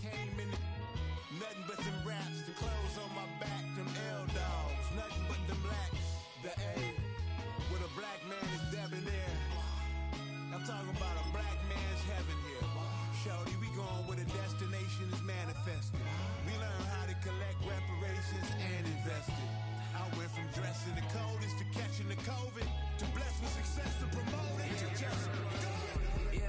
came in nothing but some raps, the clothes on my back, them L-dogs, nothing but them blacks. The A, with a black man is debonair. I'm talking about a black man's heaven here. Shorty, we going where the destination is manifested. We learn how to collect reparations and invest it. I went from dressing the coldest to catching the COVID, to blessed with success to promote it to just go.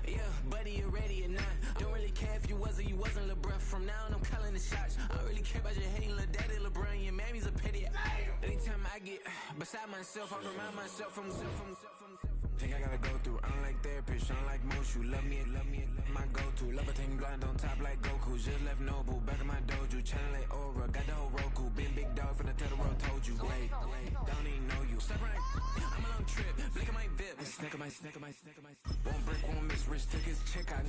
Yeah, buddy, you ready or not? Don't really care if you was or you wasn't, lil' bruh. From now on, I'm calling the shots. I don't really care about your hating, lil' daddy, LeBron. Your mammy's a pity. Anytime I get beside myself, I remind myself from think I gotta go through. I don't like therapists, I don't like most. You love me, my go-to. Love a thing blind on top like Goku. Just left Noble, back in my dojo. Channel like Aura, got the whole Roku. Been big dog from the tell the world told you. Wait, don't even know you. Step right, I'm on a trip. Blink at my VIP. Snicker my. Won't break, won't miss. Rich tickets, check out.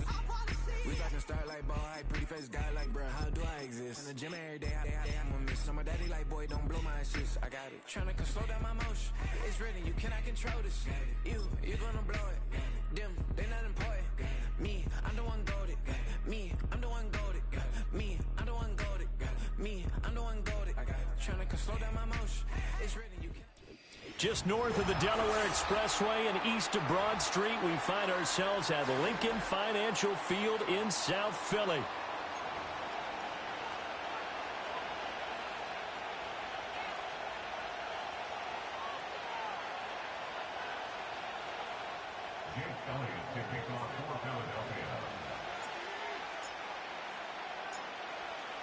We talking start like ball hype. Pretty face guy like, bruh, how do I exist? In the gym every day, I'm gonna miss. So my daddy like, boy, don't blow my shit. I got it. Tryna slow down my motion. It's written, you cannot control this. You gonna blow it. Them, they not important. Me, I'm the one goated. Me, I'm the one goated. Me, I'm the one goated. Me, I'm the one goated. Tryna slow down my motion. It's written, you can. Just north of the Delaware Expressway and east of Broad Street, we find ourselves at Lincoln Financial Field in South Philly.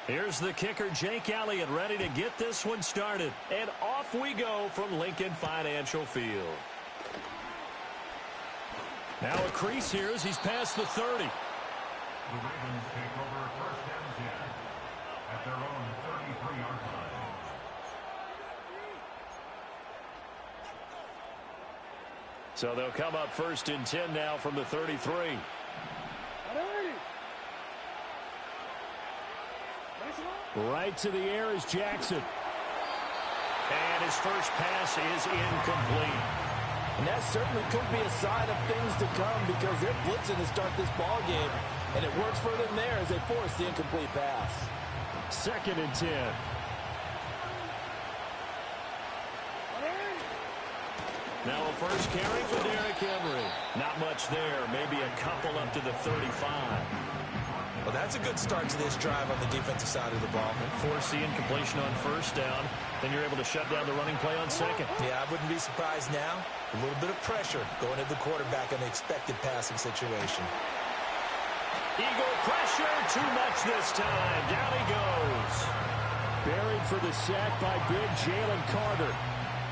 Here's the kicker, Jake Elliott, ready to get this one started. And off we go from Lincoln Financial Field. Now a crease here as he's past the 30. The Ravens take over first and 10 at their own 33-yard line. So they'll come up first and 10 now from the 33. Right to the air is Jackson. And his first pass is incomplete. And that certainly could be a sign of things to come because they're blitzing to start this ball game. And it works for them there as they force the incomplete pass. Second and 10. Now a first carry for Derrick Henry. Not much there. Maybe a couple up to the 35. Well, that's a good start to this drive on the defensive side of the ball. Force the incompletion on first down. Then you're able to shut down the running play on second. Yeah, I wouldn't be surprised now. A little bit of pressure going at the quarterback in the expected passing situation. Eagle pressure, too much this time. Down he goes. Buried for the sack by big Jalen Carter.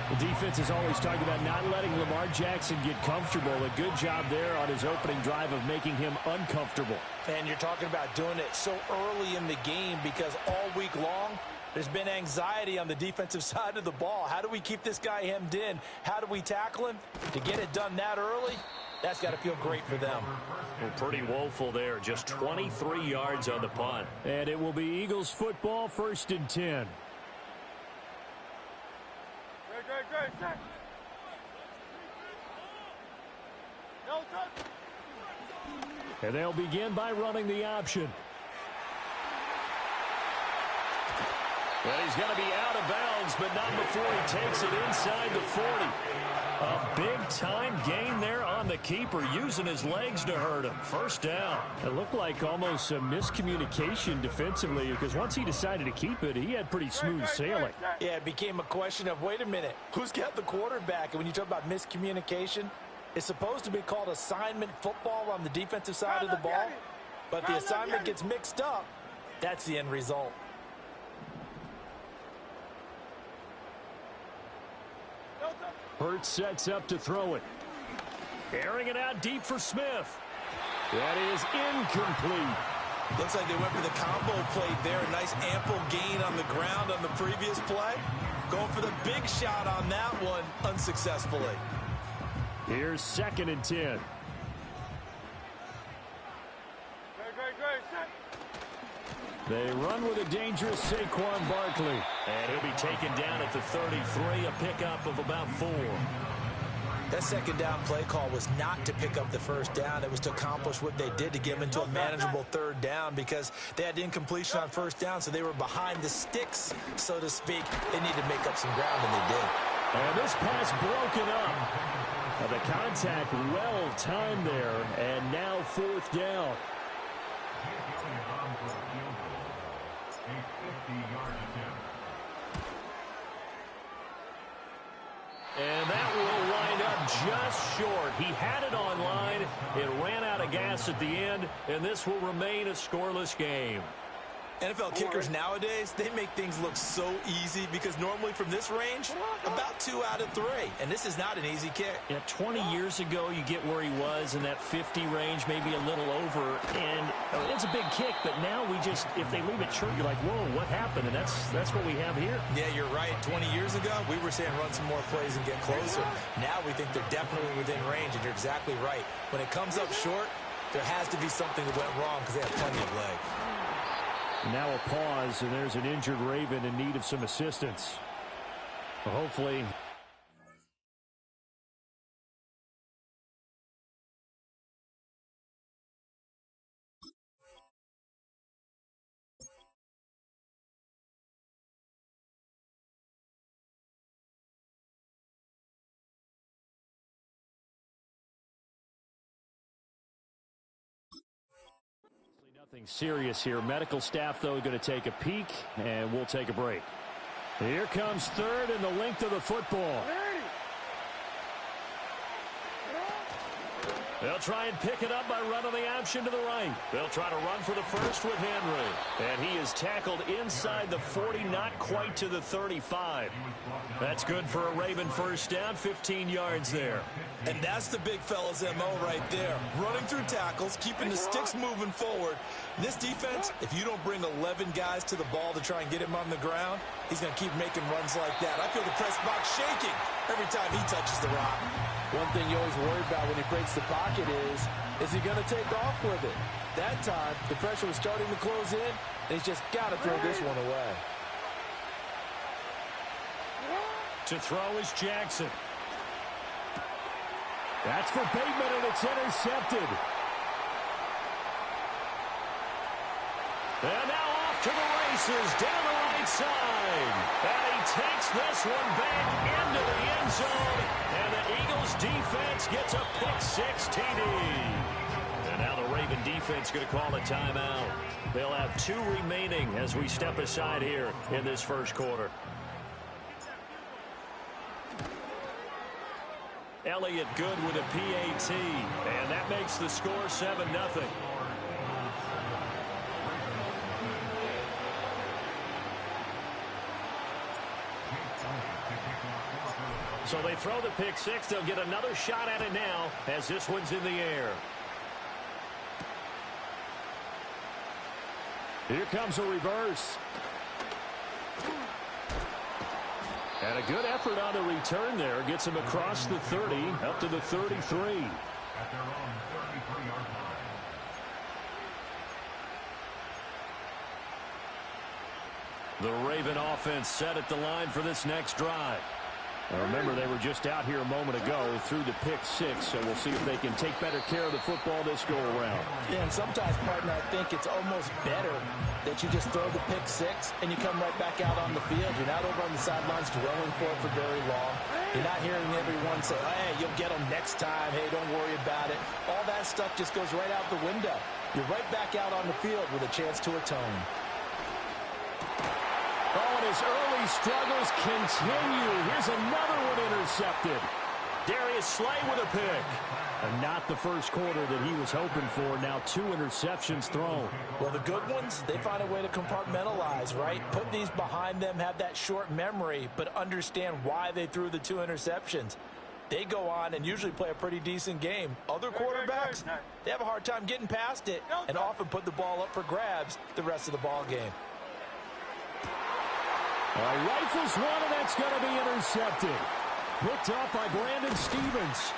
The defense is always talking about not letting Lamar Jackson get comfortable. A good job there on his opening drive of making him uncomfortable. And you're talking about doing it so early in the game because all week long, there's been anxiety on the defensive side of the ball. How do we keep this guy hemmed in? How do we tackle him? To get it done that early, that's got to feel great for them. Well, pretty woeful there. Just 23 yards on the punt. And it will be Eagles football, first and 10. And they'll begin by running the option. And he's going to be out of bounds, but not before he takes it inside the 40. A big-time gain there on the keeper, using his legs to hurt him. First down. It looked like almost a miscommunication defensively because once he decided to keep it, he had pretty smooth sailing. Yeah, it became a question of, wait a minute, who's got the quarterback? And when you talk about miscommunication, it's supposed to be called assignment football on the defensive side of the ball. But the assignment gets mixed up. That's the end result. Hurts sets up to throw it. Airing it out deep for Smith. That is incomplete. Looks like they went for the combo play there. A nice ample gain on the ground on the previous play. Going for the big shot on that one unsuccessfully. Here's second and 10. They run with a dangerous Saquon Barkley. And he'll be taken down at the 33, a pickup of about 4. That second down play call was not to pick up the first down. It was to accomplish what they did, to get them into a manageable third down, because they had incompletion on first down, so they were behind the sticks, so to speak. They needed to make up some ground, and they did. And this pass broken up. The contact well timed there, and now fourth down. And that will wind up just short. He had it on line. It ran out of gas at the end, and this will remain a scoreless game. NFL kickers nowadays, they make things look so easy, because normally from this range, about 2 out of 3. And this is not an easy kick. Yeah, 20 years ago, you get where he was in that 50 range, maybe a little over. And it's a big kick, but now we just, if they leave it short, you're like, whoa, what happened? And that's what we have here. Yeah, you're right. 20 years ago, we were saying run some more plays and get closer. Now we think they're definitely within range, and you're exactly right. When it comes up short, there has to be something that went wrong, because they have plenty of leg. Now a pause, and there's an injured Raven in need of some assistance. Hopefully. Nothing serious here. Medical staff, though, going to take a peek, and we'll take a break. Here comes third and the length of the football. They'll try and pick it up by running the option to the right. They'll try to run for the first with Henry. And he is tackled inside the 40, not quite to the 35. That's good for a Raven first down, 15 yards there. And that's the big fella's MO right there. Running through tackles, keeping the sticks moving forward. This defense, if you don't bring 11 guys to the ball to try and get him on the ground, he's going to keep making runs like that. I feel the press box shaking every time he touches the rock. One thing you always worry about when he breaks the pocket is he going to take off with it? That time, the pressure was starting to close in, and he's just got to throw this one away. To throw is Jackson. That's for Bateman, and it's intercepted. And now off to the races, down the right side. And he takes this one back into the end zone. And the Eagles defense gets a pick-six TD. And now the Raven defense going to call a timeout. They'll have 2 remaining as we step aside here in this first quarter. Elliott good with a PAT, and that makes the score 7-0. So they throw the pick six. They'll get another shot at it now as this one's in the air. Here comes a reverse. And a good effort on the return there. Gets him across the 30, up to the 33. At their own 33-yard line. The Raven offense set at the line for this next drive. Now remember, they were just out here a moment ago through the pick six, so we'll see if they can take better care of the football this go-around. Yeah, and sometimes, partner, I think it's almost better that you just throw the pick six and you come right back out on the field. You're not over on the sidelines dwelling for it for very long. You're not hearing everyone say, hey, you'll get them next time. Hey, don't worry about it. All that stuff just goes right out the window. You're right back out on the field with a chance to atone. Oh, and his early struggles continue. Here's another one intercepted. Darius Slay with a pick. And not the first quarter that he was hoping for. Now 2 interceptions thrown. Well, the good ones, they find a way to compartmentalize, right? Put these behind them, have that short memory, but understand why they threw the 2 interceptions. They go on and usually play a pretty decent game. Other quarterbacks, they have a hard time getting past it and often put the ball up for grabs the rest of the ball game. Rifles one, and that's going to be intercepted. Picked up by Brandon Stevens.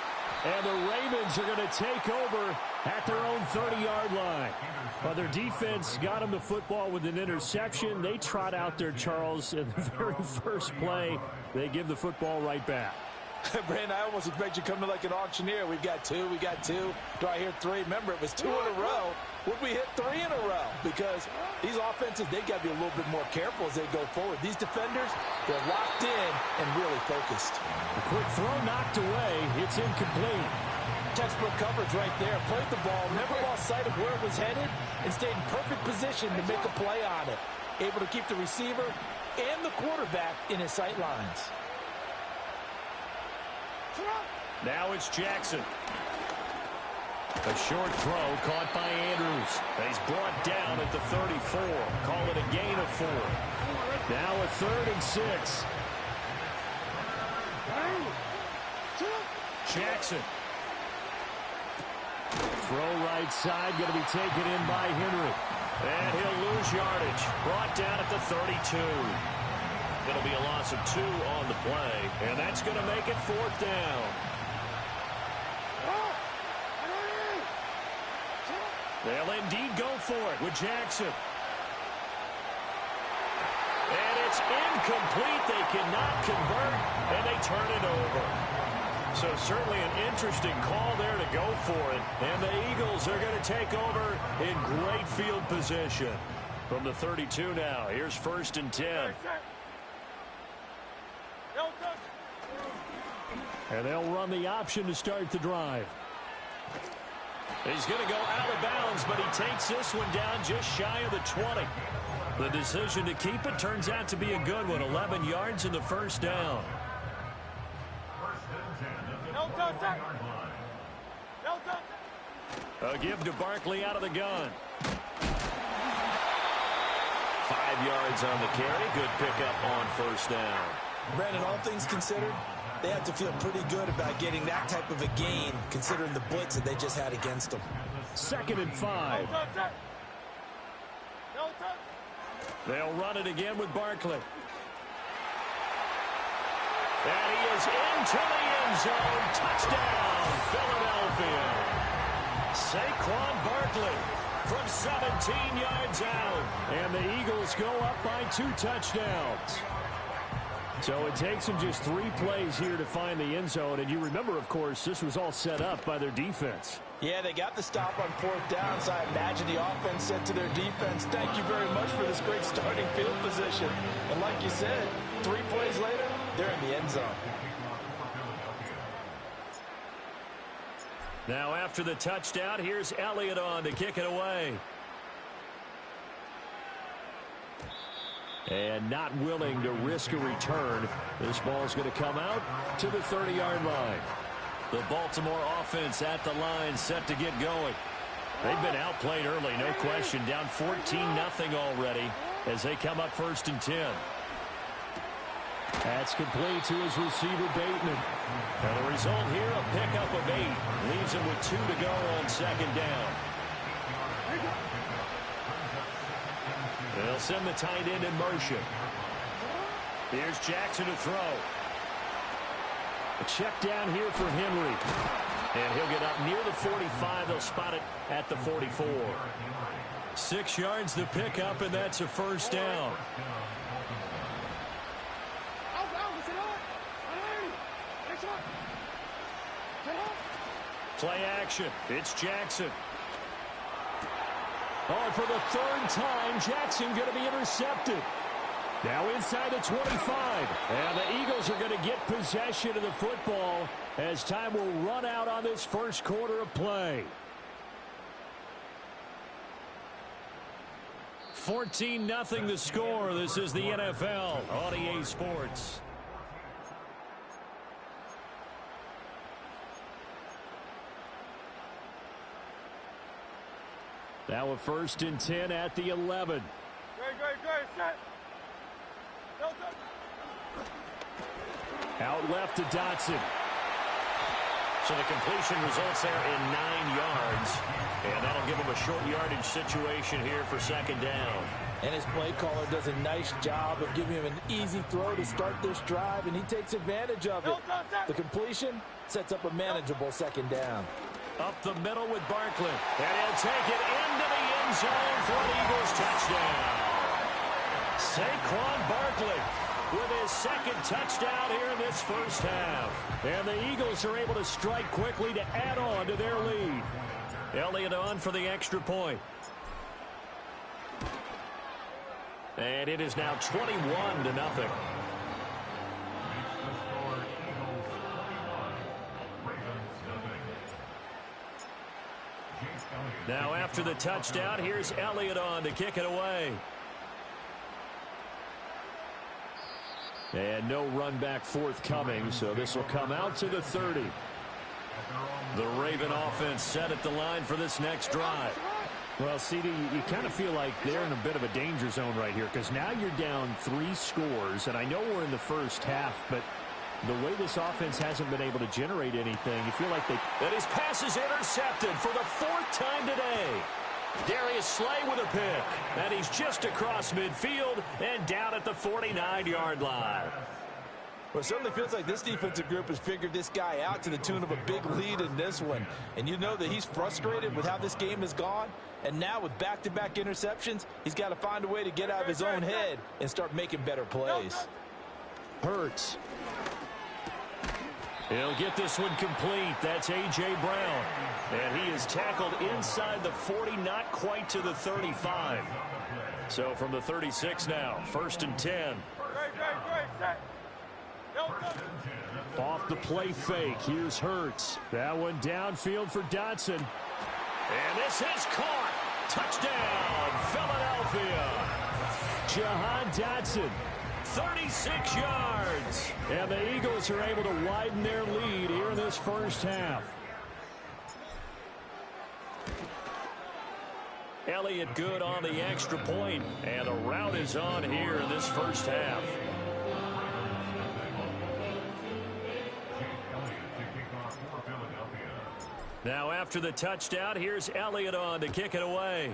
And the Ravens are going to take over at their own 30-yard line. Well, their defense got them the football with an interception. They trot out there, Charles, in the very first play. They give the football right back. Brandon, I almost expect you coming like an auctioneer. We've got two, we got two. Do I hear three? Remember, it was 2 in a row. Would we hit 3 in a row? Because these offenses, they've got to be a little bit more careful as they go forward. These defenders, they're locked in and really focused. A quick throw knocked away. It's incomplete. Textbook coverage right there. Played the ball, never lost sight of where it was headed, and stayed in perfect position to make a play on it. Able to keep the receiver and the quarterback in his sight lines. Now it's Jackson. A short throw caught by Andrews. He's brought down at the 34. Call it a gain of 4. Now a 3rd and 6. Jackson. Throw right side, going to be taken in by Henry. And he'll lose yardage. Brought down at the 32. Going to be a loss of 2 on the play. And that's going to make it 4th down. They'll indeed go for it with Jackson. And it's incomplete. They cannot convert, and they turn it over. So certainly an interesting call there to go for it. And the Eagles are going to take over in great field position. From the 32 now, here's 1st and 10. And they'll run the option to start the drive. He's going to go out of bounds, but he takes this one down just shy of the 20. The decision to keep it turns out to be a good one. 11 yards in the 1st down. A give to Barkley out of the gun. 5 yards on the carry. Good pickup on 1st down. Brandon, all things considered, they have to feel pretty good about getting that type of a gain, considering the blitz that they just had against them. 2nd and 5. They'll run it again with Barkley. And he is into the end zone. Touchdown, Philadelphia. Saquon Barkley from 17 yards out. And the Eagles go up by 2 touchdowns. So it takes them just 3 plays here to find the end zone. And you remember, of course, this was all set up by their defense. Yeah, they got the stop on 4th down, so I imagine the offense said to their defense, thank you very much for this great starting field position. And like you said, 3 plays later, they're in the end zone. Now after the touchdown, here's Elliott on to kick it away. And not willing to risk a return. This ball's going to come out to the 30-yard line. The Baltimore offense at the line, set to get going. They've been outplayed early, no question. Down 14-0 already as they come up 1st and 10. That's complete to his receiver, Bateman. And the result here, a pickup of 8. Leaves him with 2 to go on 2nd down. They'll send the tight end in motion. Here's Jackson to throw. A check down here for Henry. And he'll get up near the 45. They'll spot it at the 44. 6 yards to pick up, and that's a 1st down. Play action. It's Jackson. Oh, for the 3rd time, Jackson going to be intercepted. Now inside the 25. And the Eagles are going to get possession of the football as time will run out on this 1st quarter of play. 14-0 the score. This is the NFL on EA Sports. Now a 1st and 10 at the 11. Set. Out left to Dotson. So the completion results there in 9 yards. And that'll give him a short yardage situation here for 2nd down. And his play caller does a nice job of giving him an easy throw to start this drive, and he takes advantage of it. The completion sets up a manageable 2nd down. Up the middle with Barkley. And he'll take it into the end zone for an Eagles touchdown. Saquon Barkley with his second touchdown here in this first half. And the Eagles are able to strike quickly to add on to their lead. Elliott on for the extra point. And it is now 21-0. Now after the touchdown, here's Elliott on to kick it away. And no run back forthcoming, so this will come out to the 30. The Raven offense set at the line for this next drive. Well, CD, you kind of feel like they're in a bit of a danger zone right here because now you're down 3 scores, and I know we're in the first half, but the way this offense hasn't been able to generate anything, you feel like they... And his pass is intercepted for the 4th time today. Darius Slay with a pick, and he's just across midfield and down at the 49-yard line. Well, it certainly feels like this defensive group has figured this guy out to the tune of a big lead in this one. And you know that he's frustrated with how this game has gone. And now with back-to-back interceptions, he's got to find a way to get out of his own head and start making better plays. Hurts. He'll get this one complete. That's A.J. Brown. And he is tackled inside the 40, not quite to the 35. So from the 36 now, 1st and 10. Off the play fake, here's Hurts. That one downfield for Dotson. And this is caught. Touchdown, Philadelphia. Jahan Dotson. 36 yards. And the Eagles are able to widen their lead here in this first half. Elliott good on the extra point, and a rout is on here in this first half. Now after the touchdown, here's Elliott on to kick it away.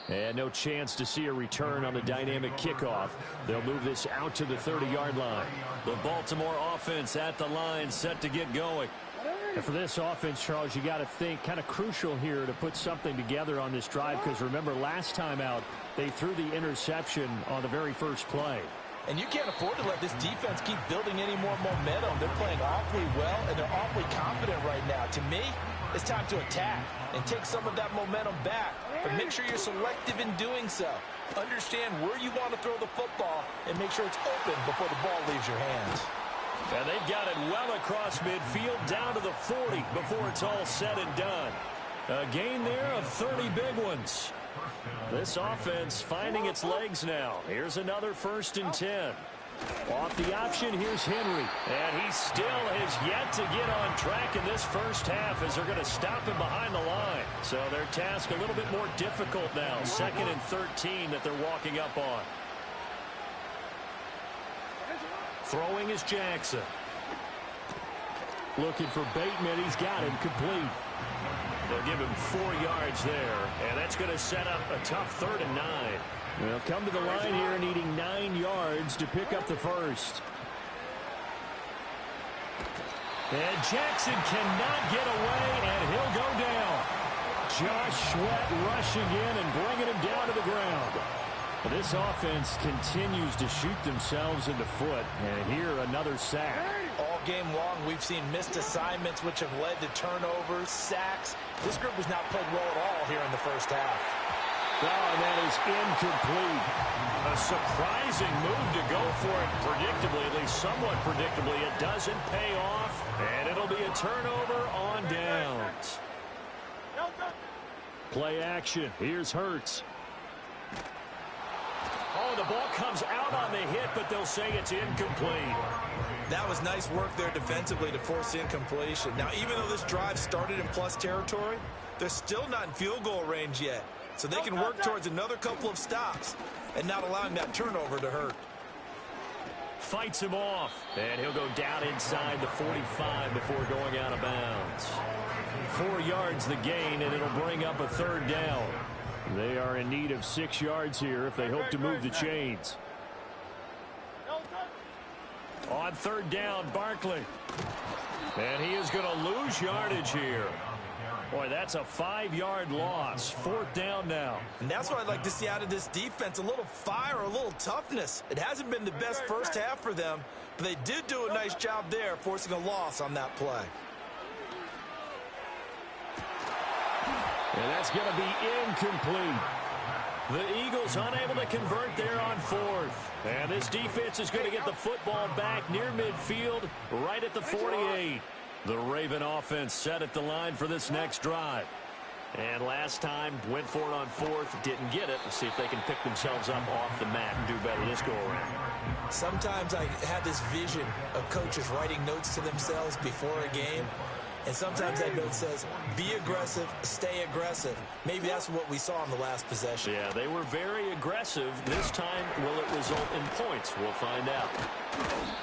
And no chance to see a return on the dynamic kickoff. They'll move this out to the 30-yard line. The Baltimore offense at the line, set to get going. And for this offense, Charles, you got to think kind of crucial here to put something together on this drive, because remember last time out they threw the interception on the very first play. And you can't afford to let this defense keep building any more momentum. They're playing awfully well, and they're awfully confident right now. To me, it's time to attack and take some of that momentum back. But make sure you're selective in doing so. Understand where you want to throw the football and make sure it's open before the ball leaves your hands. And they've got it well across midfield down to the 40 before it's all said and done. A gain there of 30 big ones. This offense finding its legs now. Here's another 1st and 10. Off the option, here's Henry. And he still has yet to get on track in this first half as they're going to stop him behind the line. So their task a little bit more difficult now. 2nd and 13 that they're walking up on. Throwing is Jackson. Looking for Bateman. He's got him complete. They'll give him 4 yards there, and that's going to set up a tough 3rd and 9. They'll come to the line here needing 9 yards to pick up the first. And Jackson cannot get away, and he'll go down. Josh Sweat rushing in and bringing him down to the ground. This offense continues to shoot themselves in the foot, and here another sack. All game long, we've seen missed assignments, which have led to turnovers, sacks. This group has not played well at all here in the first half. Oh, and that is incomplete. A surprising move to go for it predictably, at least somewhat predictably. It doesn't pay off, and it'll be a turnover on downs. Play action. Here's Hurts. Oh, the ball comes out on the hit, but they'll say it's incomplete. That was nice work there defensively to force incompletion. Now, even though this drive started in plus territory, they're still not in field goal range yet. So they can work towards another couple of stops and not allowing that turnover to hurt. Fights him off, and he'll go down inside the 45 before going out of bounds. 4 yards the gain, and it'll bring up a 3rd down. They are in need of 6 yards here if they hope to move the chains. On 3rd down, Barkley. And he is going to lose yardage here. Boy, that's a 5-yard loss. 4th down now. And that's what I'd like to see out of this defense, a little fire, a little toughness. It hasn't been the best first half for them, but they did do a nice job there, forcing a loss on that play. And that's going to be incomplete. The Eagles unable to convert there on 4th. And this defense is going to get the football back near midfield, right at the 48. The Raven offense set at the line for this next drive. And last time, went for it on 4th, didn't get it. Let's see if they can pick themselves up off the mat and do better this go-around. Sometimes I have this vision of coaches writing notes to themselves before a game. And sometimes that note says, be aggressive, stay aggressive. Maybe that's what we saw in the last possession. Yeah, they were very aggressive. This time, will it result in points? We'll find out.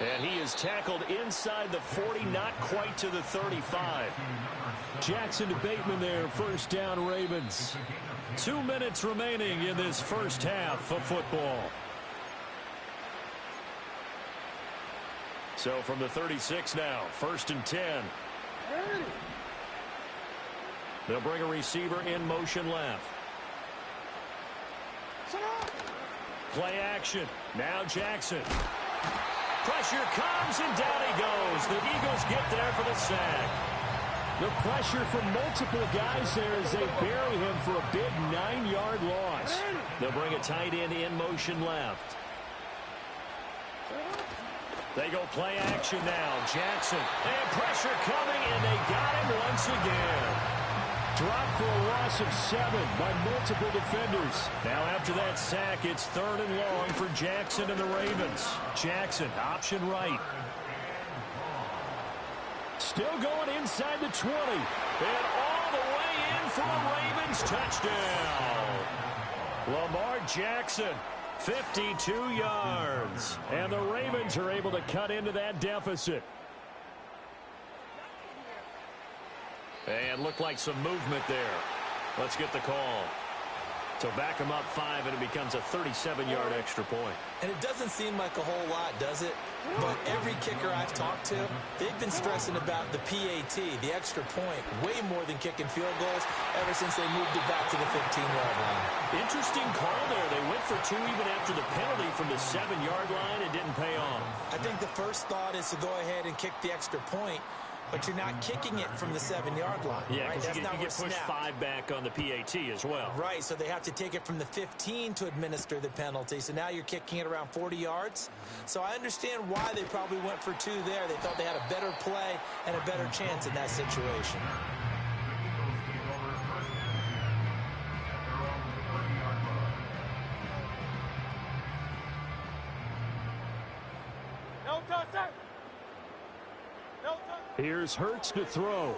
And he is tackled inside the 40, not quite to the 35. Jackson to Bateman there, 1st down Ravens. 2 minutes remaining in this first half of football. So from the 36 now, 1st and 10. They'll bring a receiver in motion left. Play action. Now Jackson. Pressure comes and down he goes. The Eagles get there for the sack. The pressure from multiple guys there as they bury him for a big 9-yard loss. They'll bring a tight end in motion left. They go play action now. Jackson. And pressure coming, and they got him once again. Dropped for a loss of 7 by multiple defenders. Now after that sack, it's 3rd and long for Jackson and the Ravens. Jackson, option right. Still going inside the 20. And all the way in for a Ravens touchdown. Lamar Jackson, 52 yards. And the Ravens are able to cut into that deficit. And looked like some movement there. Let's get the call. So back them up 5, and it becomes a 37-yard extra point. And it doesn't seem like a whole lot, does it? But every kicker I've talked to, they've been stressing about the PAT, the extra point, way more than kicking field goals ever since they moved it back to the 15-yard line. Interesting call there. They went for 2 even after the penalty from the 7-yard line. It didn't pay off. I think the first thought is to go ahead and kick the extra point, but you're not kicking it from the 7-yard line. Yeah, right? because you get pushed 5 back on the PAT as well. Right, so they have to take it from the 15 to administer the penalty. So now you're kicking it around 40 yards. So I understand why they probably went for 2 there. They thought they had a better play and a better chance in that situation. No touchdown. Here's Hurts to throw.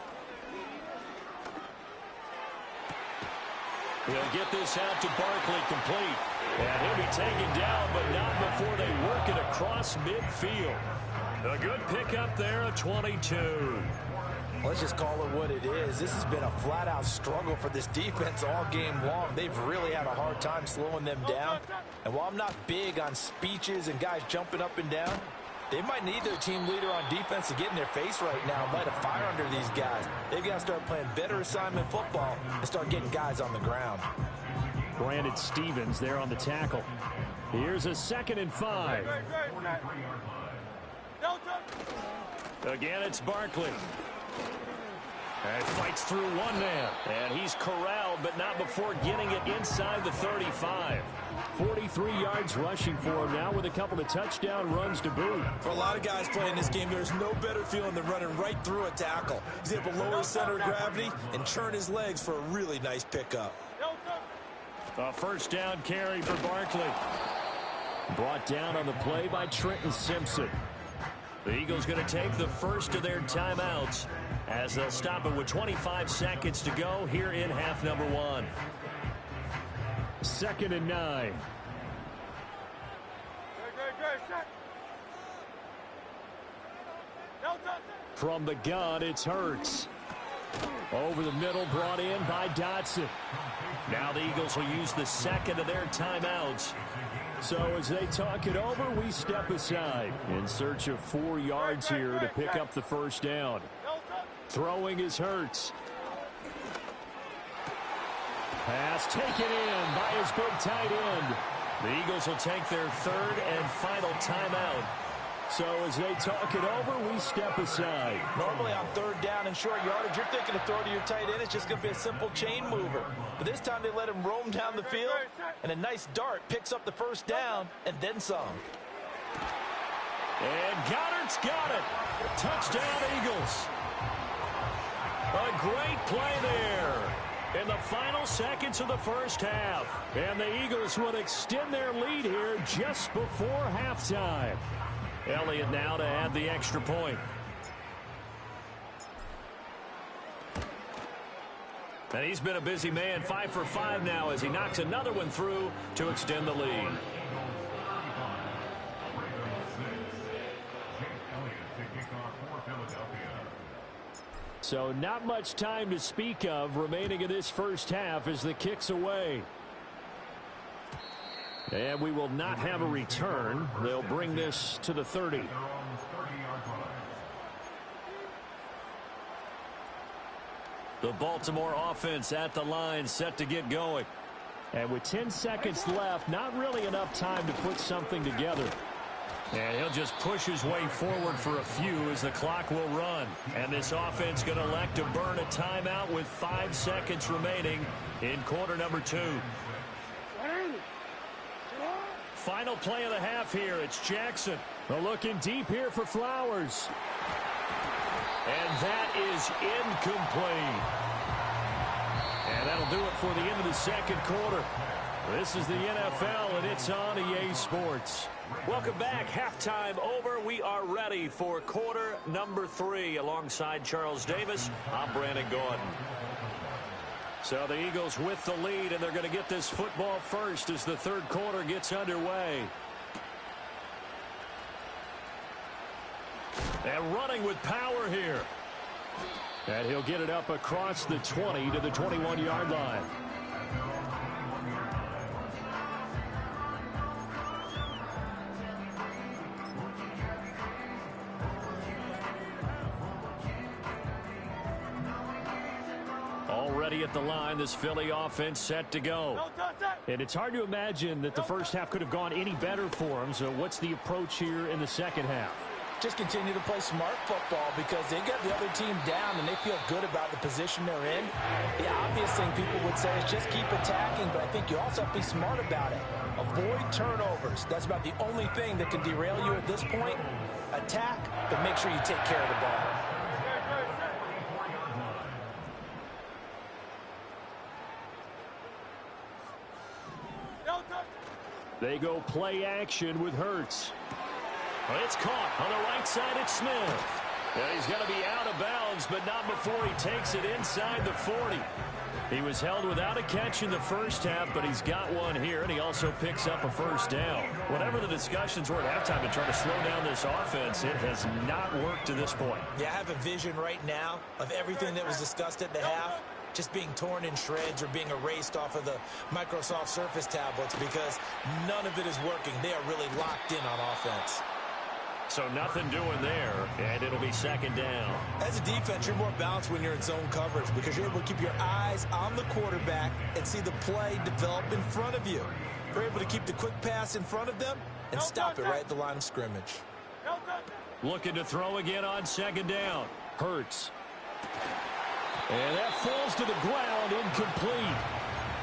He'll get this out to Barkley complete. And he'll be taken down, but not before they work it across midfield. A good pickup there at 22. Let's just call it what it is. This has been a flat-out struggle for this defense all game long. They've really had a hard time slowing them down. And while I'm not big on speeches and guys jumping up and down, they might need their team leader on defense to get in their face right now, light a fire under these guys. They've got to start playing better assignment football and start getting guys on the ground. Brandon Stevens there on the tackle. Here's a 2nd and 5. Again, it's Barkley. And fights through one man. And he's corralled, but not before getting it inside the 35. 43 yards rushing for him now with a couple of touchdown runs to boot. For a lot of guys playing this game, there's no better feeling than running right through a tackle. He's able to lower his center of gravity and churn his legs for a really nice pickup. A 1st down carry for Barkley. Brought down on the play by Trenton Simpson. The Eagles going to take the first of their timeouts as they'll stop it with 25 seconds to go here in half number 1. 2nd and 9. From the gun, it's Hurts. Over the middle, brought in by Dotson. Now the Eagles will use the 2nd of their timeouts. So as they talk it over, we step aside in search of 4 yards here to pick up the 1st down. Throwing is Hurts. Pass taken in by his big tight end. The Eagles will take their third and final timeout. So as they talk it over, we step aside. Normally on third down and short yardage, you're thinking to throw to your tight end. It's just going to be a simple chain mover. But this time they let him roam down the field, and a nice dart picks up the first down and then some. And Goddard's got it. Touchdown, Eagles. A great play there in the final seconds of the first half. And the Eagles would extend their lead here just before halftime. Elliott now to add the extra point. And he's been a busy man, 5 for 5 now as he knocks another one through to extend the lead. So not much time to speak of remaining in this first half as the kick's away. And we will not have a return. They'll bring this to the 30. The Baltimore offense at the line, set to get going. And with 10 seconds left, not really enough time to put something together. And he'll just push his way forward for a few as the clock will run. And this offense going to elect to burn a timeout with 5 seconds remaining in quarter number 2. Final play of the half here. It's Jackson. They're looking deep here for Flowers. And that is incomplete. And that'll do it for the end of the second quarter. This is the NFL, and it's on EA Sports. Welcome back. Halftime over. We are ready for quarter number 3. Alongside Charles Davis, I'm Brandon Gordon. So the Eagles with the lead, and they're going to get this football first as the third quarter gets underway. And running with power here. And he'll get it up across the 20 to the 21-yard line. Already at the line, this Philly offense set to go. And it's hard to imagine that the first half could have gone any better for them. So what's the approach here in the second half? Just continue to play smart football because they got the other team down and they feel good about the position they're in. The obvious thing people would say is just keep attacking, but I think you also have to be smart about it. Avoid turnovers. That's about the only thing that can derail you at this point. Attack, but make sure you take care of the ball. They go play action with Hurts. Well, it's caught on the right side. It's Smith. Yeah, he's going to be out of bounds, but not before he takes it inside the 40. He was held without a catch in the first half, but he's got one here, and he also picks up a first down. Whatever the discussions were at halftime to try to slow down this offense, it has not worked to this point. Yeah, I have a vision right now of everything that was discussed at the half just being torn in shreds or being erased off of the Microsoft Surface tablets because none of it is working. They are really locked in on offense. So nothing doing there, and it'll be second down. As a defense, you're more balanced when you're in zone coverage because you're able to keep your eyes on the quarterback and see the play develop in front of you. You're able to keep the quick pass in front of them and stop it right at the line of scrimmage. Looking to throw again on second down. Hurts. And that falls to the ground, incomplete.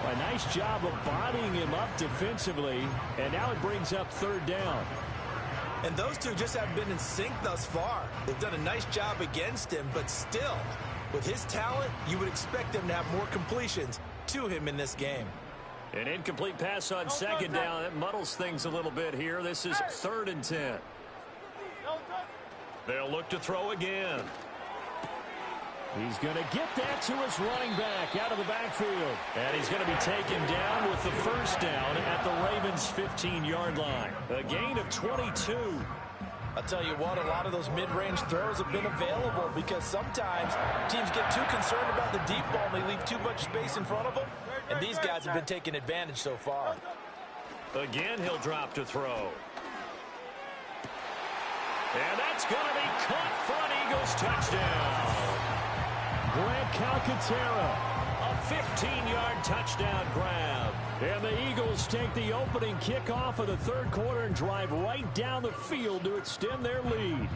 A nice job of bodying him up defensively, and now it brings up third down. And those two just haven't been in sync thus far. They've done a nice job against him, but still, with his talent, you would expect him to have more completions to him in this game. An incomplete pass on second down. That muddles things a little bit here. This is 3rd and 10. They'll look to throw again. He's going to get that to his running back out of the backfield. And he's going to be taken down with the first down at the Ravens' 15-yard line. A gain of 22. I'll tell you what, a lot of those mid-range throws have been available because sometimes teams get too concerned about the deep ball and they leave too much space in front of them. And these guys have been taking advantage so far. Again, he'll drop to throw. And that's going to be caught for an Eagles touchdown. Grant Calcaterra, a 15-yard touchdown grab. And the Eagles take the opening kickoff of the third quarter and drive right down the field to extend their lead.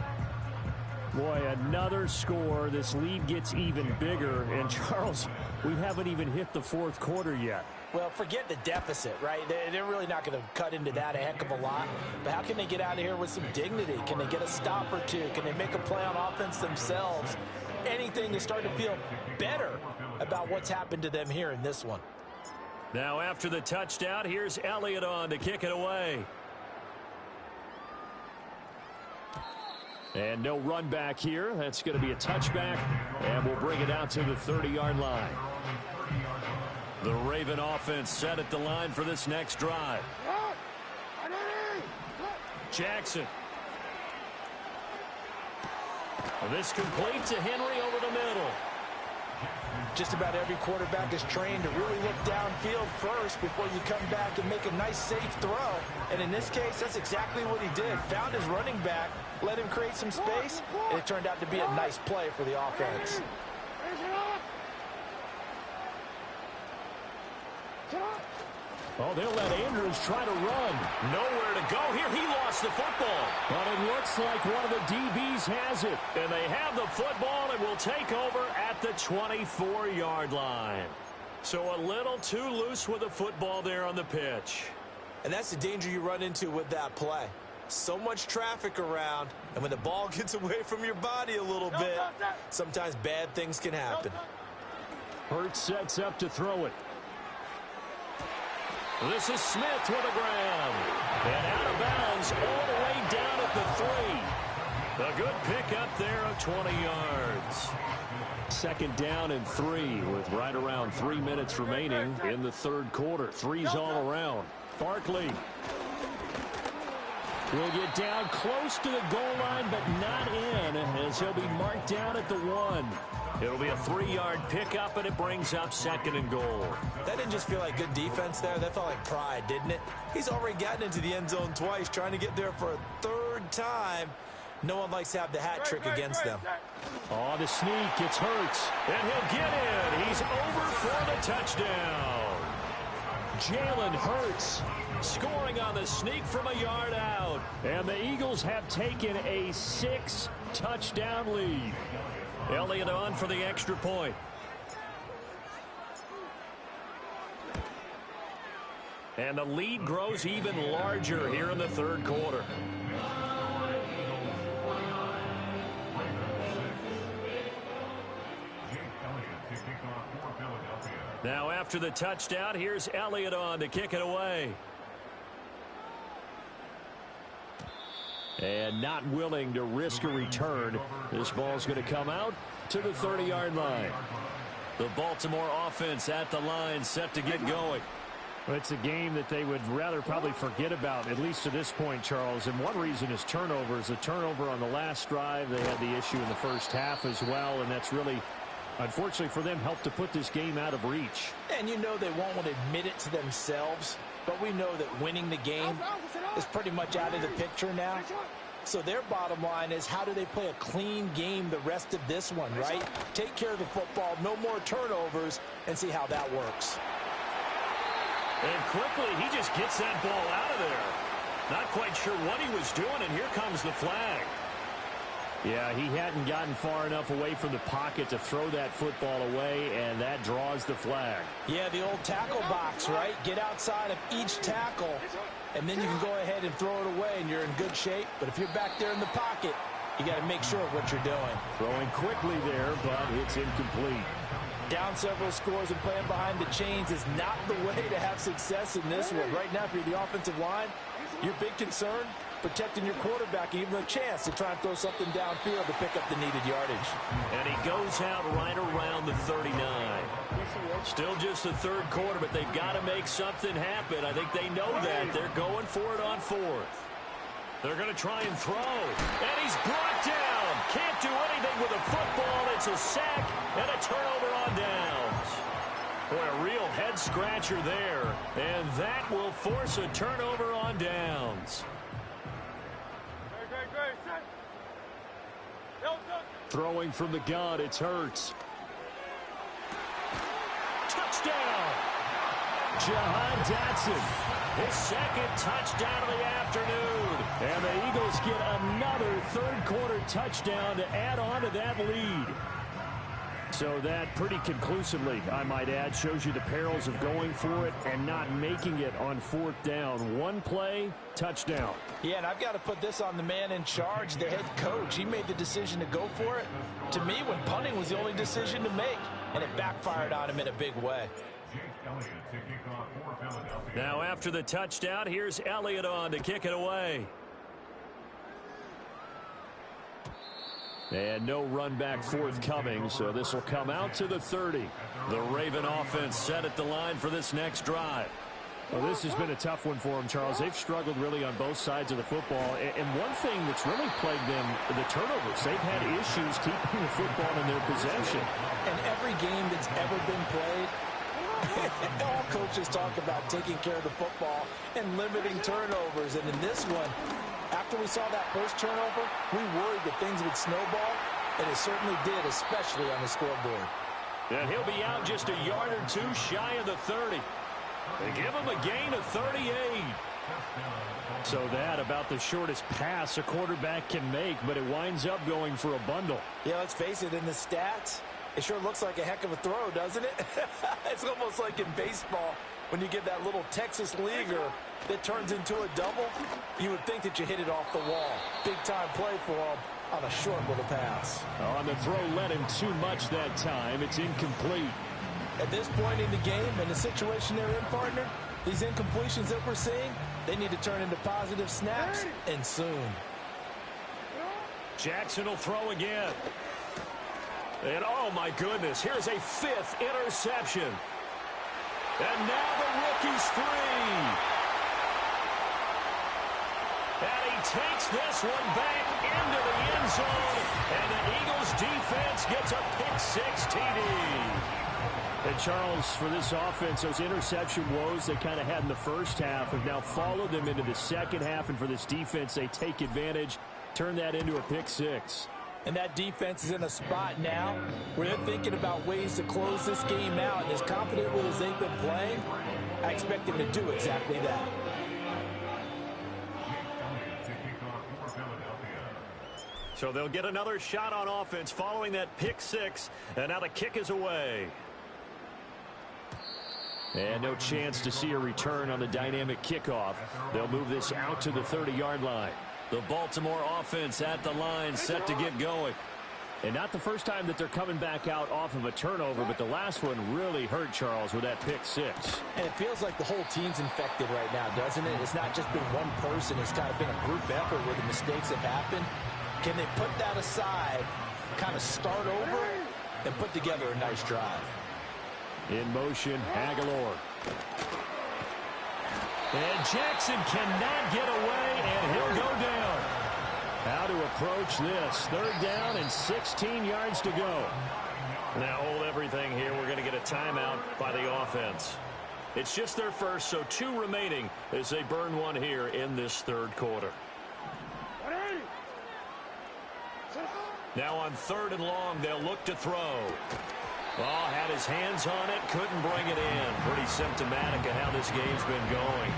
Boy, another score. This lead gets even bigger. And, Charles, we haven't even hit the fourth quarter yet. Well, forget the deficit, right? They're really not going to cut into that a heck of a lot. But how can they get out of here with some dignity? Can they get a stop or two? Can they make a play on offense themselves? Anything to start to feel better about what's happened to them here in this one. Now after the touchdown, here's Elliott on to kick it away. And no run back here. That's going to be a touchback, and we'll bring it out to the 30-yard line. The Raven offense set at the line for this next drive. Jackson. This complete to Henry over the middle. Just about every quarterback is trained to really look downfield first before you come back and make a nice, safe throw. And in this case, that's exactly what he did. Found his running back, let him create some space, and it turned out to be a nice play for the offense. Oh, they'll let Andrews try to run. Nowhere to go here. He lost the football. But it looks like one of the DBs has it. And they have the football and will take over at the 24-yard line. So a little too loose with the football there on the pitch. And that's the danger you run into with that play. So much traffic around, and when the ball gets away from your body a little bit, sometimes bad things can happen. Hurts sets up to throw it. This is Smith with a grab. And out of bounds all the way down at the 3. A good pickup there of 20 yards. Second down and 3 with right around 3 minutes remaining in the third quarter. Threes all around. Barkley will get down close to the goal line, but not in, as he'll be marked down at the 1. It'll be a 3-yard pickup, and it brings up 2nd and goal. That didn't just feel like good defense there. That felt like pride, didn't it? He's already gotten into the end zone twice, trying to get there for a 3rd time. No one likes to have the hat trick against them. Oh, the sneak. It's Hurts. And he'll get in. He's over for the touchdown. Jalen Hurts scoring on the sneak from a yard out. And the Eagles have taken a 6-touchdown lead. Elliott on for the extra point. And the lead grows even larger here in the third quarter. Now after the touchdown, here's Elliott on to kick it away. And not willing to risk a return. This ball's going to come out to the 30-yard line. The Baltimore offense at the line, set to get going. Well, it's a game that they would rather probably forget about, at least to this point, Charles. And one reason is turnovers. A turnover on the last drive. They had the issue in the first half as well, and that's really, unfortunately for them, helped to put this game out of reach. And you know they won't want to admit it to themselves, but we know that winning the game is pretty much out of the picture now. So their bottom line is, how do they play a clean game the rest of this one, right? Take care of the football, no more turnovers, and see how that works. And quickly, he just gets that ball out of there. Not quite sure what he was doing, and here comes the flag. Yeah, he hadn't gotten far enough away from the pocket to throw that football away, and that draws the flag. Yeah, the old tackle box, right? Get outside of each tackle, and then you can go ahead and throw it away, and you're in good shape. But if you're back there in the pocket, you got to make sure of what you're doing. Throwing quickly there, but it's incomplete. Down several scores and playing behind the chains is not the way to have success in this one. Right now, if you're the offensive line, your big concern, protecting your quarterback, even a chance to try and throw something downfield to pick up the needed yardage. And he goes out right around the 39. Still just the third quarter, but they've got to make something happen. I think they know that. They're going for it on 4th. They're going to try and throw. And he's brought down. Can't do anything with a football. It's a sack and a turnover on downs. Boy, a real head-scratcher there. And that will force a turnover on downs. Throwing from the gun, it's Hurts. To touchdown. Jahan Dotson, his second touchdown of the afternoon. And the Eagles get another third-quarter touchdown to add on to that lead. So that pretty conclusively, I might add, shows you the perils of going for it and not making it on fourth down. One play, touchdown. Yeah, and I've got to put this on the man in charge, the head coach. He made the decision to go for it. To me, when punting was the only decision to make, and it backfired on him in a big way. Now after the touchdown, here's Elliott on to kick it away. And no run back forthcoming, so this will come out to the 30. The Raven offense set at the line for this next drive. Well, this has been a tough one for them, Charles. They've struggled really on both sides of the football. And one thing that's really plagued them, the turnovers. They've had issues keeping the football in their possession. And every game that's ever been played, all coaches talk about taking care of the football and limiting turnovers. And in this one, after we saw that first turnover, we worried that things would snowball, and it certainly did, especially on the scoreboard. And he'll be out just a yard or two shy of the 30. They give him a gain of 38. So that about the shortest pass a quarterback can make, but it winds up going for a bundle. Yeah, let's face it, in the stats, it sure looks like a heck of a throw, doesn't it? It's almost like in baseball when you get that little Texas leaguer that turns into a double. You would think that you hit it off the wall. Big-time play for him on a short little pass. On the throw led him too much that time. It's incomplete. At this point in the game and the situation they're in, partner, these incompletions that we're seeing, they need to turn into positive snaps, and soon. Jackson will throw again. And, oh, my goodness, here's a fifth interception. And now the rookie's free. And he takes this one back into the end zone. And the Eagles defense gets a pick-six TD. And Charles, for this offense, those interception woes they kind of had in the first half have now followed them into the second half. And for this defense, they take advantage, turn that into a pick-six. And that defense is in a spot now where they're thinking about ways to close this game out. And as confidently as they've been playing, I expect them to do exactly that. So they'll get another shot on offense following that pick-six. And now the kick is away. And no chance to see a return on the dynamic kickoff. They'll move this out to the 30-yard line. The Baltimore offense at the line, set to get going. And not the first time that they're coming back out off of a turnover, but the last one really hurt, Charles, with that pick-six. And it feels like the whole team's infected right now, doesn't it? It's not just been one person. It's kind of been a group effort where the mistakes have happened. Can they put that aside, kind of start over, and put together a nice drive? In motion, Aguilar. And Jackson cannot get away, and he'll go down. How to approach this. Third down and 16 yards to go. Now hold everything here. We're going to get a timeout by the offense. It's just their first, so 2 remaining as they burn one here in this third quarter. Now on 3rd and long, they'll look to throw. Oh, had his hands on it, couldn't bring it in. Pretty symptomatic of how this game's been going.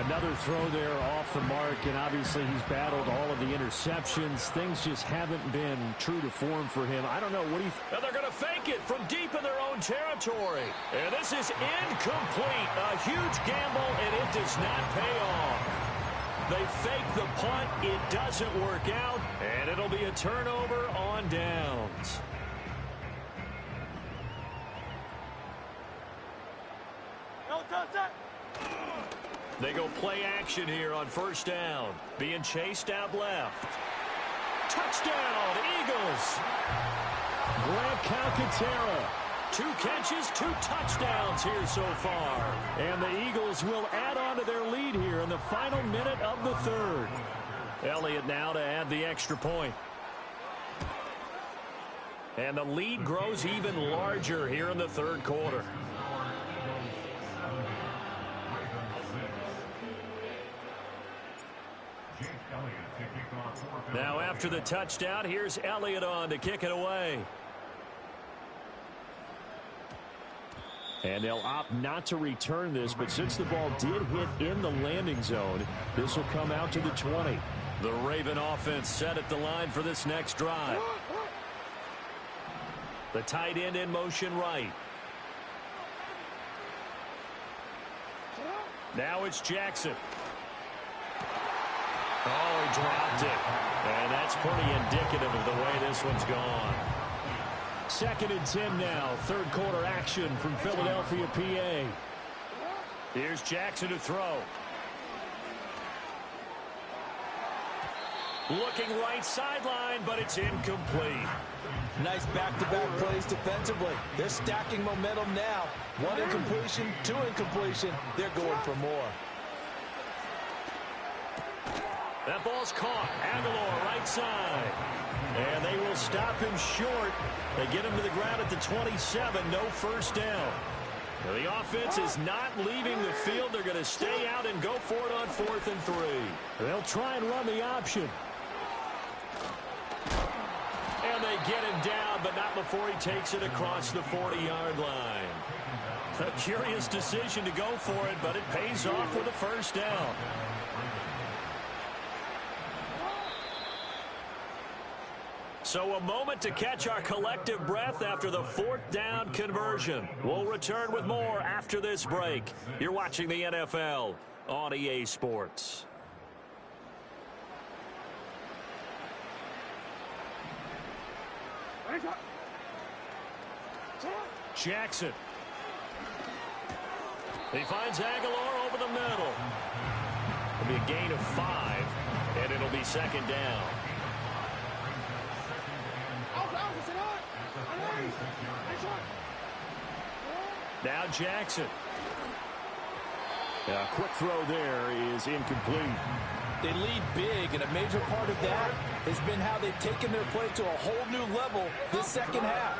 Another throw there off the mark, and obviously he's battled all of the interceptions. Things just haven't been true to form for him. I don't know. What do you and they're going to fake it from deep in their own territory. And this is incomplete. A huge gamble, and it does not pay off. They fake the punt. It doesn't work out, and it'll be a turnover on downs. They go play action here on 1st down. Being chased out left. Touchdown, Eagles. Grant Calcaterra. 2 catches, 2 touchdowns here so far. And the Eagles will add on to their lead here in the final minute of the third. Elliott now to add the extra point. And the lead grows even larger here in the third quarter. Now after the touchdown, here's Elliott on to kick it away. And they'll opt not to return this, but since the ball did hit in the landing zone, this will come out to the 20. The Raven offense set at the line for this next drive. The tight end in motion right. Now it's Jackson. Oh, he dropped it. And that's pretty indicative of the way this one's gone. 2nd and 10 now. Third quarter action from Philadelphia, PA. Here's Jackson to throw. Looking right sideline, but it's incomplete. Nice back-to-back plays defensively. They're stacking momentum now. 1 incompletion, 2 incompletion. They're going for more. That ball's caught. Aguilar right side. And they will stop him short. They get him to the ground at the 27. No first down. Now, the offense is not leaving the field. They're going to stay out and go for it on 4th and 3. They'll try and run the option. And they get him down, but not before he takes it across the 40-yard line. A curious decision to go for it, but it pays off with a first down. So a moment to catch our collective breath after the 4th down conversion. We'll return with more after this break. You're watching the NFL on EA Sports. Jackson. He finds Aguilar over the middle. It'll be a gain of 5, and it'll be 2nd down. Now Jackson. A quick throw there is incomplete. They lead big, and a major part of that has been how they've taken their play to a whole new level this second half.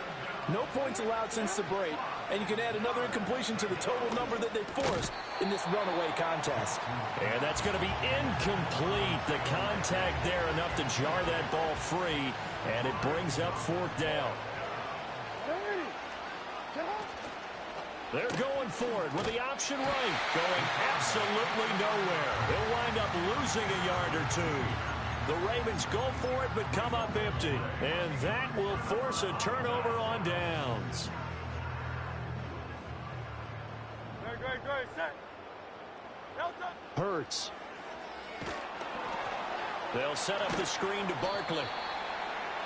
No points allowed since the break, and you can add another incompletion to the total number that they forced in this runaway contest. And that's going to be incomplete. The contact there enough to jar that ball free, and it brings up 4th down. They're going for it with the option right. Going absolutely nowhere. They'll wind up losing a yard or 2. The Ravens go for it but come up empty. And that will force a turnover on downs. Hurts. They'll set up the screen to Barkley.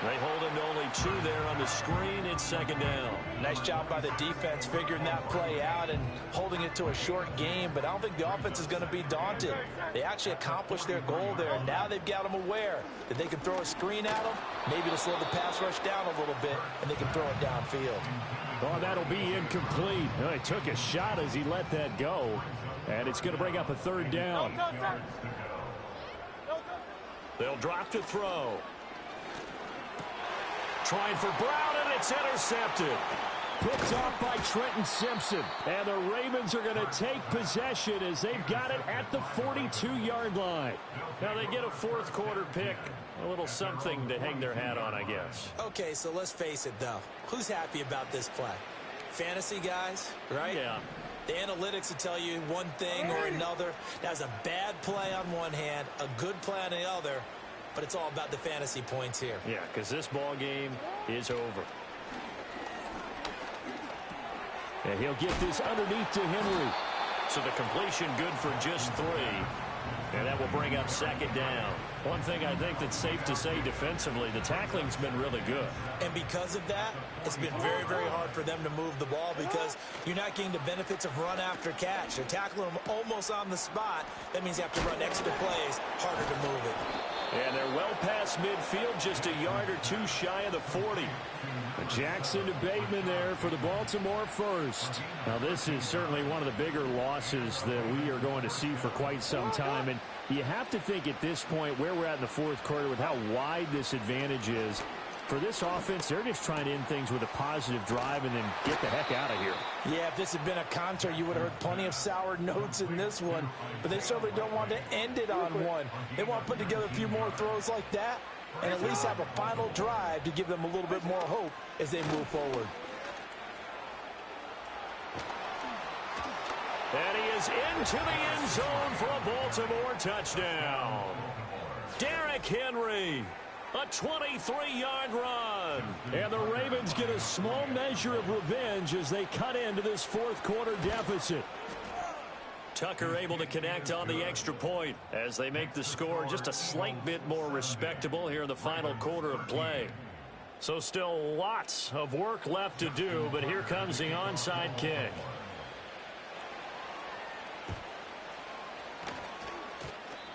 They hold him to only 2 there on the screen. It's 2nd down. Nice job by the defense figuring that play out and holding it to a short game, but I don't think the offense is going to be daunted. They actually accomplished their goal there, and now they've got them aware that they can throw a screen at them, maybe to slow the pass rush down a little bit, and they can throw it downfield. Oh, that'll be incomplete. Oh, he took a shot as he let that go, and it's going to bring up a 3rd down. They'll drop to throw. Trying for Brown, and it's intercepted. Picked off by Trenton Simpson. And the Ravens are going to take possession as they've got it at the 42-yard line. Now they get a 4th quarter pick. A little something to hang their hat on, I guess. Okay, so let's face it, though. Who's happy about this play? Fantasy guys, right? Yeah. The analytics will tell you one thing or another. That's a bad play on one hand, a good play on the other. But it's all about the fantasy points here. Yeah, because this ball game is over. And he'll get this underneath to Henry. So the completion good for just 3. And that will bring up 2nd down. One thing I think that's safe to say defensively, the tackling's been really good. And because of that, it's been very, very hard for them to move the ball because you're not getting the benefits of run after catch. They're tackling them almost on the spot. That means you have to run extra plays, harder to move it. And they're well past midfield, just a yard or 2 shy of the 40. Jackson to Bateman there for the Baltimore first. Now, this is certainly one of the bigger losses that we are going to see for quite some time. And you have to think at this point where we're at in the 4th quarter with how wide this advantage is. For this offense, they're just trying to end things with a positive drive and then get the heck out of here. Yeah, if this had been a counter, you would have heard plenty of sour notes in this one. But they certainly don't want to end it on one. They want to put together a few more throws like that and at least have a final drive to give them a little bit more hope as they move forward. And he is into the end zone for a Baltimore touchdown. Derrick Henry, a 23-yard run. And the Ravens get a small measure of revenge as they cut into this fourth quarter deficit. Tucker able to connect on the extra point as they make the score just a slight bit more respectable here in the final quarter of play. So still lots of work left to do, but here comes the onside kick.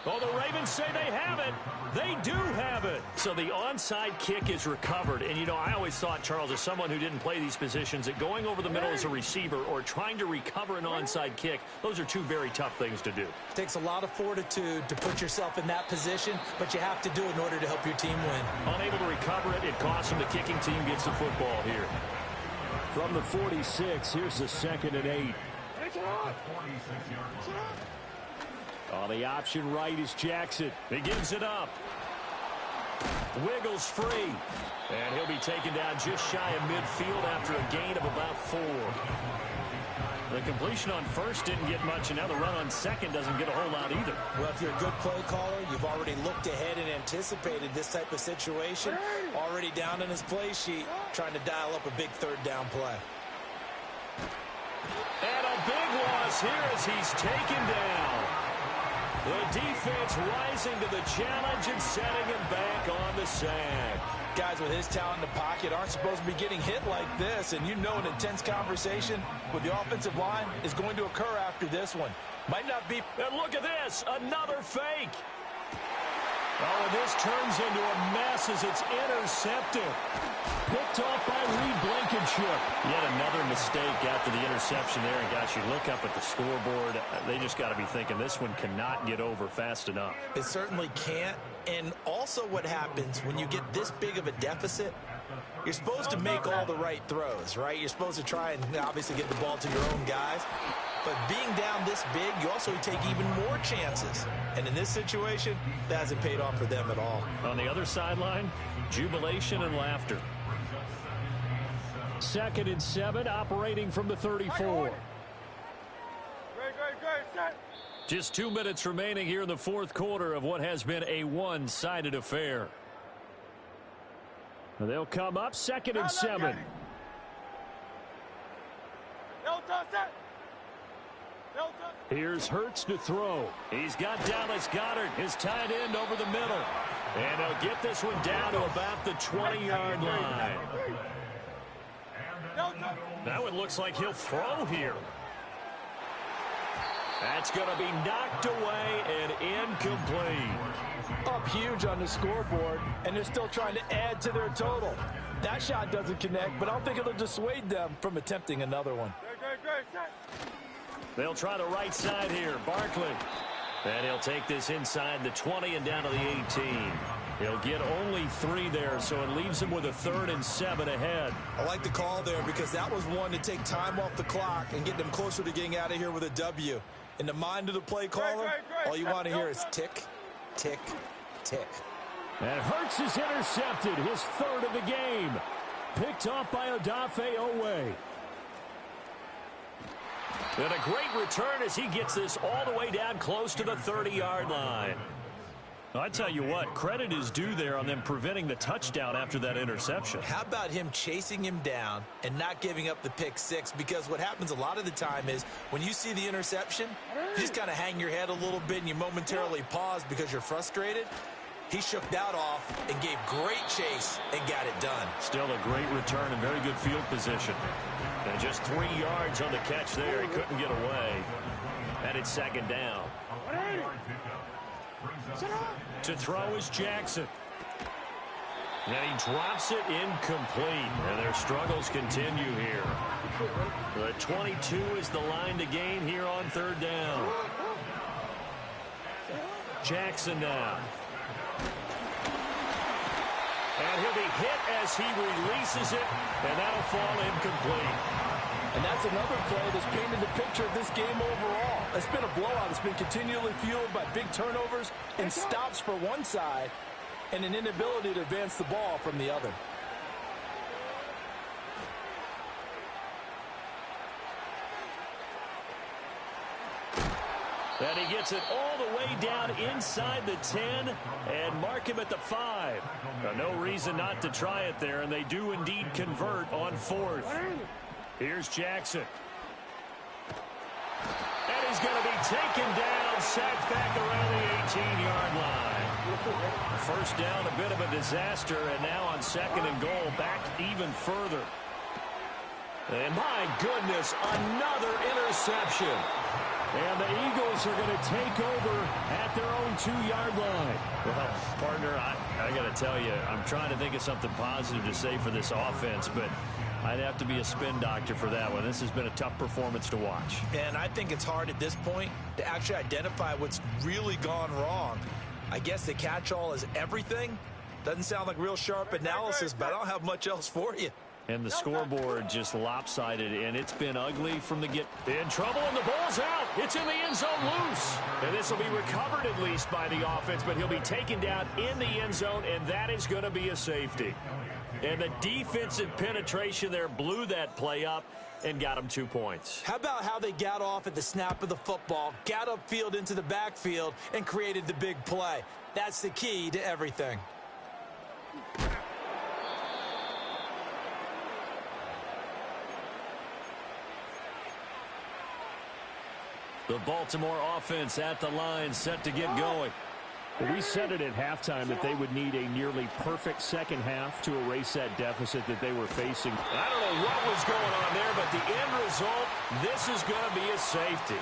Oh, the Ravens say they have it. They do have it. So the onside kick is recovered. And, you know, I always thought, Charles, as someone who didn't play these positions, that going over the middle as a receiver or trying to recover an onside kick, those are two very tough things to do. It takes a lot of fortitude to put yourself in that position, but you have to do it in order to help your team win. Unable to recover it, it costs them. The kicking team gets the football here. From the 46, here's the 2nd and 8. On the option right is Jackson. He gives it up. Wiggles free. And he'll be taken down just shy of midfield after a gain of about 4. The completion on first didn't get much, and now the run on second doesn't get a whole lot either. Well, if you're a good play caller, you've already looked ahead and anticipated this type of situation. Already down in his play sheet, trying to dial up a big third down play. And a big loss here as he's taken down. The defense rising to the challenge and setting him back on the sack. Guys with his talent in the pocket aren't supposed to be getting hit like this, and you know an intense conversation with the offensive line is going to occur after this one. Might not be. And look at this, another fake. Oh, and this turns into a mess as it's intercepted. Picked off by Reed Blankenship. Yet another mistake after the interception there. And, gosh, you look up at the scoreboard, they just got to be thinking this one cannot get over fast enough. It certainly can't. And also what happens when you get this big of a deficit, you're supposed to make all the right throws, right? You're supposed to try and obviously get the ball to your own guys. But being down this big, you also take even more chances. And in this situation, that hasn't paid off for them at all. On the other sideline, jubilation and laughter. 2nd and 7, operating from the 34. Just 2 minutes remaining here in the fourth quarter of what has been a one-sided affair. They'll come up 2nd and 7. Here's Hurts to throw. He's got Dallas Goedert, his tight end, over the middle. And he'll get this one down to about the 20-yard line. That one looks like he'll throw here. That's going to be knocked away and incomplete. Up huge on the scoreboard, and they're still trying to add to their total. That shot doesn't connect, but I don't think it'll dissuade them from attempting another one. They'll try the right side here. Barkley. And he'll take this inside the 20 and down to the 18. He'll get only 3 there, so it leaves him with a 3rd and 7 ahead. I like the call there because that was one to take time off the clock and get them closer to getting out of here with a W. In the mind of the play caller, all you want to hear is tick, tick, tick. And Hurts is intercepted, his 3rd of the game. Picked off by Odafe Owe. And a great return as he gets this all the way down close to the 30-yard line. I tell you what, credit is due there on them preventing the touchdown after that interception. How about him chasing him down and not giving up the pick 6? Because what happens a lot of the time is when you see the interception, you just kind of hang your head a little bit and you momentarily pause because you're frustrated. He shook that off and gave great chase and got it done. Still a great return and very good field position. And just 3 yards on the catch there. He couldn't get away. And it's 2nd down. To throw is Jackson. And he drops it incomplete. And their struggles continue here. The 22 is the line to gain here on 3rd down. Jackson now. And he'll be hit as he releases it, and that'll fall incomplete. And that's another play that's painted the picture of this game overall. It's been a blowout. It's been continually fueled by big turnovers and stops for one side and an inability to advance the ball from the other. And he gets it all the way down inside the 10 and mark him at the 5. No reason not to try it there, and they do indeed convert on 4th. Here's Jackson. And he's going to be taken down, sacked back around the 18-yard line. First down, a bit of a disaster, and now on 2nd and goal, back even further. And my goodness, another interception. And the Eagles are going to take over at their own 2-yard line. Well, partner, I got to tell you, I'm trying to think of something positive to say for this offense, but I'd have to be a spin doctor for that one. This has been a tough performance to watch. And I think it's hard at this point to actually identify what's really gone wrong. I guess the catch-all is everything. Doesn't sound like real sharp analysis, but I don't have much else for you. And the scoreboard just lopsided, and it's been ugly from the get. In trouble, and the ball's out. It's in the end zone loose. And this will be recovered at least by the offense, but he'll be taken down in the end zone, and that is going to be a safety. And the defensive penetration there blew that play up and got him 2 points. How about how they got off at the snap of the football, got upfield into the backfield, and created the big play? That's the key to everything. The Baltimore offense at the line, set to get going. Well, we said it at halftime that they would need a nearly perfect second half to erase that deficit that they were facing. I don't know what was going on there, but the end result, this is going to be a safety.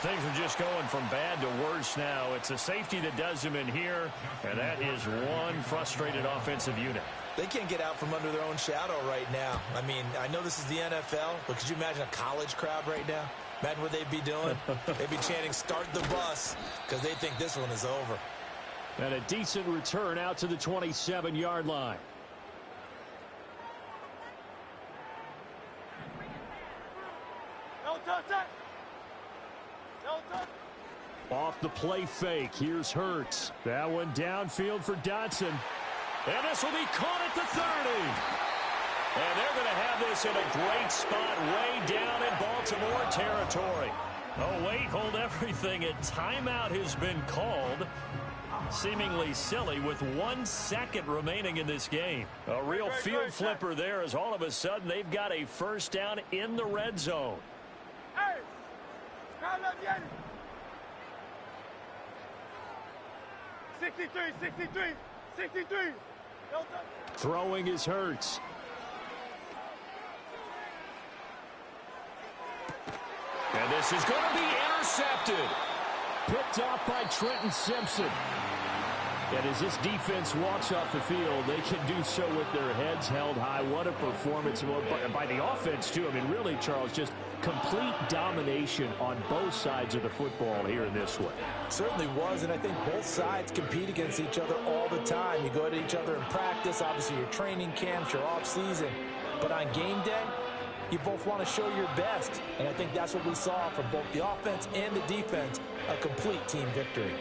Things are just going from bad to worse now. It's a safety that does them in here, and that is one frustrated offensive unit. They can't get out from under their own shadow right now. I mean, I know this is the NFL, but could you imagine a college crowd right now? Imagine what they'd be doing. They'd be chanting, "Start the bus," because they think this one is over. And a decent return out to the 27-yard line. Off the play fake, here's Hurts. That one downfield for Dotson. And this will be caught at the 30. And they're going to have this in a great spot way down in Baltimore territory. Oh, wait, hold everything. A timeout has been called. Seemingly silly with 1 second remaining in this game. A real field flipper there as all of a sudden they've got a first down in the red zone. Hey! 63, 63, 63. Throwing is Hurts. And this is going to be intercepted. Picked off by Trenton Simpson. And as this defense walks off the field, they can do so with their heads held high. What a performance by the offense, too. I mean, really, Charles, just complete domination on both sides of the football here in this one. Certainly was, and I think both sides compete against each other all the time. You go at each other in practice, obviously your training camps, your off-season. But on game day, you both want to show your best, and I think that's what we saw from both the offense and the defense, a complete team victory.